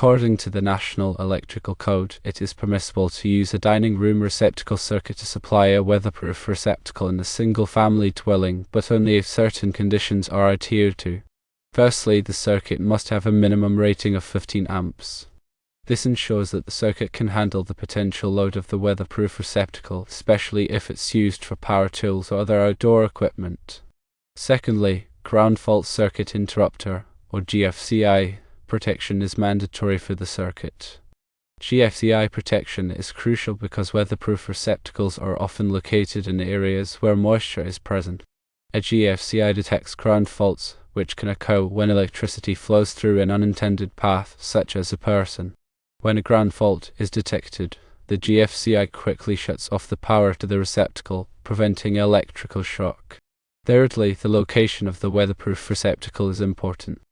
According to the National Electrical Code, it is permissible to use a dining room receptacle circuit to supply a weatherproof receptacle in a single-family dwelling, but only if certain conditions are adhered to. Firstly, the circuit must have a minimum rating of 15 amps. This ensures that the circuit can handle the potential load of the weatherproof receptacle, especially if it's used for power tools or other outdoor equipment. Secondly, ground fault circuit interrupter, or GFCI, protection is mandatory for the circuit. GFCI protection is crucial because weatherproof receptacles are often located in areas where moisture is present. A GFCI detects ground faults, which can occur when electricity flows through an unintended path, such as a person. When a ground fault is detected, the GFCI quickly shuts off the power to the receptacle, preventing electrical shock. Thirdly, the location of the weatherproof receptacle is important.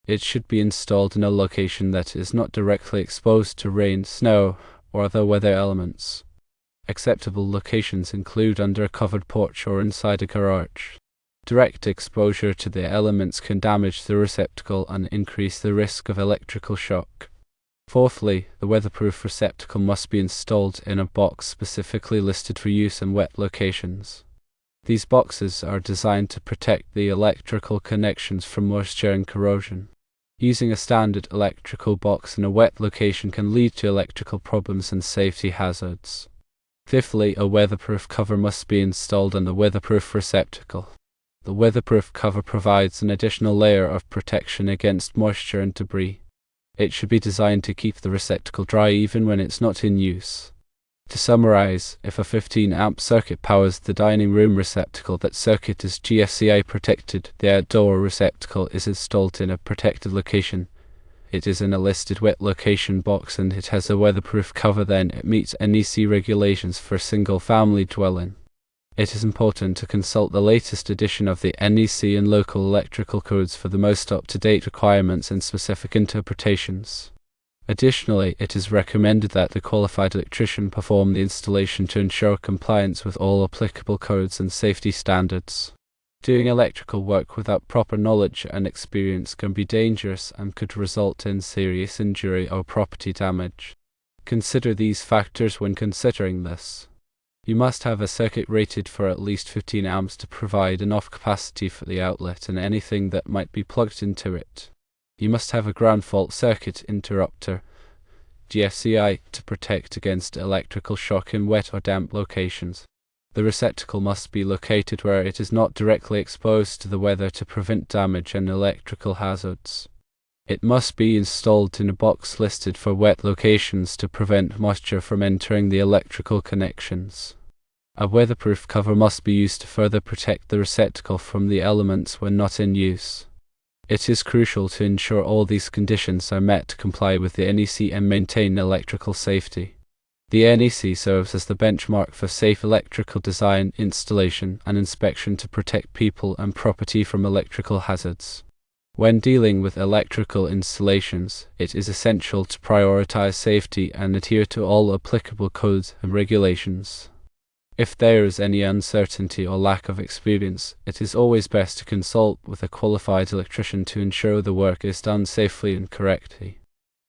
It should be installed in a location that is not directly exposed to rain, snow, or other weather elements. Acceptable locations include under a covered porch or inside a garage. Direct exposure to the elements can damage the receptacle and increase the risk of electrical shock. Fourthly, the weatherproof receptacle must be installed in a box specifically listed for use in wet locations. These boxes are designed to protect the electrical connections from moisture and corrosion. Using a standard electrical box in a wet location can lead to electrical problems and safety hazards. Fifthly, a weatherproof cover must be installed on the weatherproof receptacle. The weatherproof cover provides an additional layer of protection against moisture and debris. It should be designed to keep the receptacle dry even when it's not in use. To summarize, if a 15-amp circuit powers the dining room receptacle, that circuit is GFCI protected. The outdoor receptacle is installed in a protected location. It is in a listed wet location box and it has a weatherproof cover, then it meets NEC regulations for a single-family dwelling. It is important to consult the latest edition of the NEC and local electrical codes for the most up-to-date requirements and specific interpretations. Additionally, it is recommended that the qualified electrician perform the installation to ensure compliance with all applicable codes and safety standards. Doing electrical work without proper knowledge and experience can be dangerous and could result in serious injury or property damage. Consider these factors when considering this. You must have a circuit rated for at least 15 amps to provide enough capacity for the outlet and anything that might be plugged into it. You must have a ground fault circuit interrupter, GFCI, to protect against electrical shock in wet or damp locations. The receptacle must be located where it is not directly exposed to the weather to prevent damage and electrical hazards. It must be installed in a box listed for wet locations to prevent moisture from entering the electrical connections. A weatherproof cover must be used to further protect the receptacle from the elements when not in use. It is crucial to ensure all these conditions are met to comply with the NEC and maintain electrical safety. The NEC serves as the benchmark for safe electrical design, installation, and inspection to protect people and property from electrical hazards. When dealing with electrical installations, it is essential to prioritize safety and adhere to all applicable codes and regulations. If there is any uncertainty or lack of experience, it is always best to consult with a qualified electrician to ensure the work is done safely and correctly.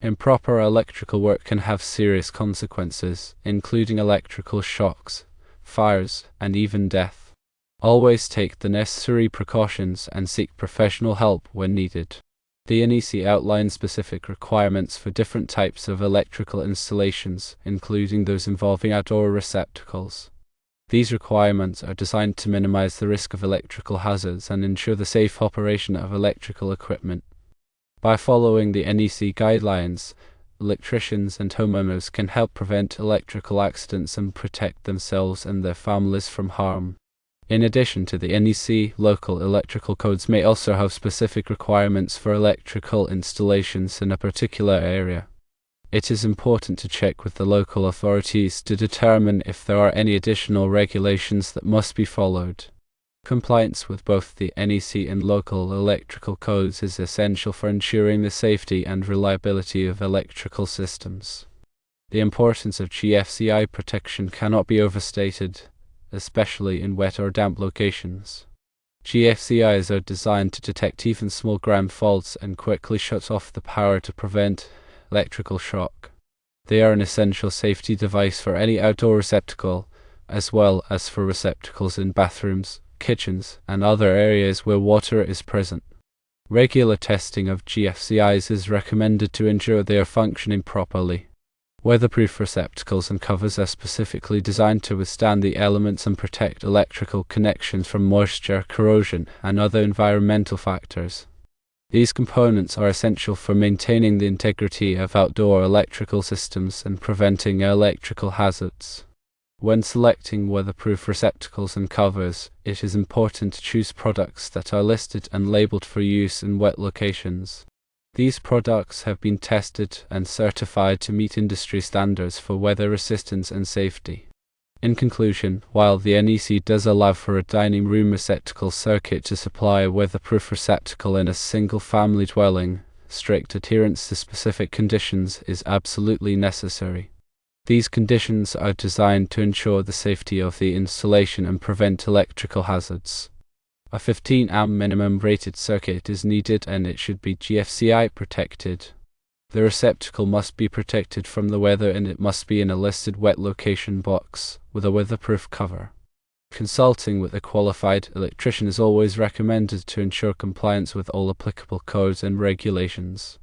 Improper electrical work can have serious consequences, including electrical shocks, fires, and even death. Always take the necessary precautions and seek professional help when needed. The NEC outlines specific requirements for different types of electrical installations, including those involving outdoor receptacles. These requirements are designed to minimize the risk of electrical hazards and ensure the safe operation of electrical equipment. By following the NEC guidelines, electricians and homeowners can help prevent electrical accidents and protect themselves and their families from harm. In addition to the NEC, local electrical codes may also have specific requirements for electrical installations in a particular area. It is important to check with the local authorities to determine if there are any additional regulations that must be followed. Compliance with both the NEC and local electrical codes is essential for ensuring the safety and reliability of electrical systems. The importance of GFCI protection cannot be overstated, especially in wet or damp locations. GFCIs are designed to detect even small ground faults and quickly shut off the power to prevent electrical shock. They are an essential safety device for any outdoor receptacle, as well as for receptacles in bathrooms, kitchens, and other areas where water is present. Regular testing of GFCIs is recommended to ensure they are functioning properly. Weatherproof receptacles and covers are specifically designed to withstand the elements and protect electrical connections from moisture, corrosion, and other environmental factors. These components are essential for maintaining the integrity of outdoor electrical systems and preventing electrical hazards. When selecting weatherproof receptacles and covers, it is important to choose products that are listed and labeled for use in wet locations. These products have been tested and certified to meet industry standards for weather resistance and safety. In conclusion, while the NEC does allow for a dining room receptacle circuit to supply a weatherproof receptacle in a single-family dwelling, strict adherence to specific conditions is absolutely necessary. These conditions are designed to ensure the safety of the installation and prevent electrical hazards. A 15 amp minimum rated circuit is needed and it should be GFCI protected. The receptacle must be protected from the weather and it must be in a listed wet location box with a weatherproof cover. Consulting with a qualified electrician is always recommended to ensure compliance with all applicable codes and regulations.